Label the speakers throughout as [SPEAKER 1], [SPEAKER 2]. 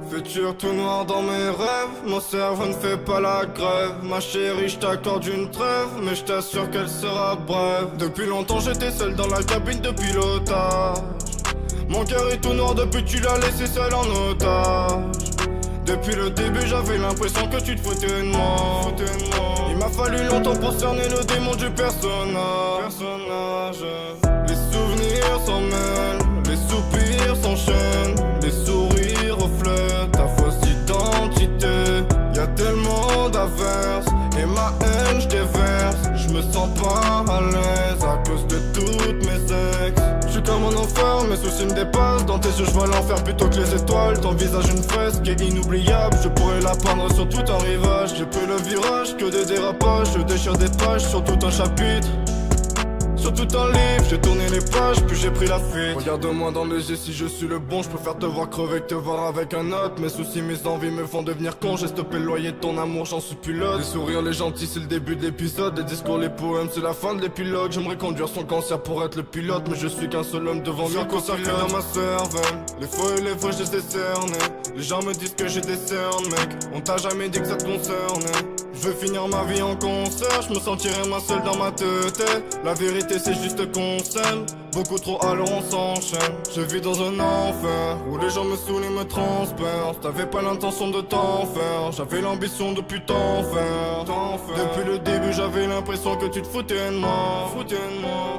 [SPEAKER 1] Futur tout noir dans mes rêves, mon cerveau ne fait pas la grève. Ma chérie, je t'accorde une trêve, mais je t'assure qu'elle sera brève. Depuis longtemps j'étais seul dans la cabine de pilotage. Mon cœur est tout noir depuis que tu l'as laissé seul en otage. Depuis le début j'avais l'impression que tu te foutais de moi. Il m'a fallu longtemps pour cerner le démon du personnage. Les souvenirs s'en mêlent, les soupirs s'enchaînent, les sourires reflètent ta fausse identité. Y'a tellement d'averses et ma haine je déverse. Je me sens pas à l'aise à cause de toutes mes ex. Je suis comme un enfer, mes soucis me dépassent. Dans tes yeux je vois l'enfer plutôt que les étoiles. Ton visage une fresque est inoubliable. Je pourrais la peindre sur tout un rivage. J'ai pris le virage, que des dérapages. Je déchire des pages sur tout un chapitre. Sur tout un livre, j'ai tourné les pages, puis j'ai pris la fuite. Regarde-moi dans les yeux si je suis le bon. Je préfère te voir crever que te voir avec un autre. Mes soucis, mes envies me font devenir con. J'ai stoppé le loyer de ton amour, j'en suis plus là. Les sourires, les gentils, c'est le début de l'épisode. Les discours, les poèmes, c'est la fin de l'épilogue. J'aimerais conduire son cancer pour être le pilote, mais je suis qu'un seul homme devant lui. Consacré dans ma cervelle, les faux et les vrais, je les ai cernés. Les gens me disent que j'ai des cernes, mec. On t'a jamais dit que ça te concernait. Je veux finir ma vie en concert, je me sentirai moi seul dans ma tête. La vérité c'est juste qu'on s'aime, beaucoup trop alors on s'enchaîne. Je vis dans un enfer, où les gens me saoulent et me transpercent. T'avais pas l'intention de t'en faire, j'avais l'ambition de plus t'en faire. Depuis le début j'avais l'impression que tu te foutais de moi.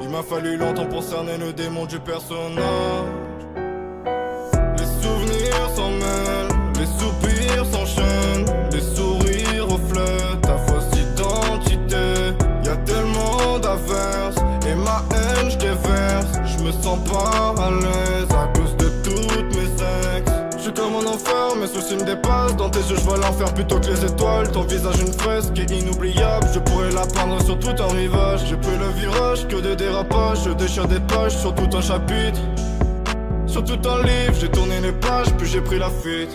[SPEAKER 1] Il m'a fallu longtemps pour cerner le démon du personnage. Les souvenirs s'en mêlent, les soupirs s'enchaînent, les sourires reflètent ta fausse identité. Y'a tellement d'averses et ma haine je déverse. Je me sens pas à l'aise à cause de toutes mes ex. Je suis comme un enfer, mes soucis me dépassent. Dans tes yeux je vois l'enfer plutôt que les étoiles. Ton visage une fresque est inoubliable. Je pourrais la peindre sur tout un rivage. J'ai pris le virage, que des dérapages. Je déchire des pages sur tout un chapitre. Sur tout un livre, j'ai tourné les pages, puis j'ai pris la fuite.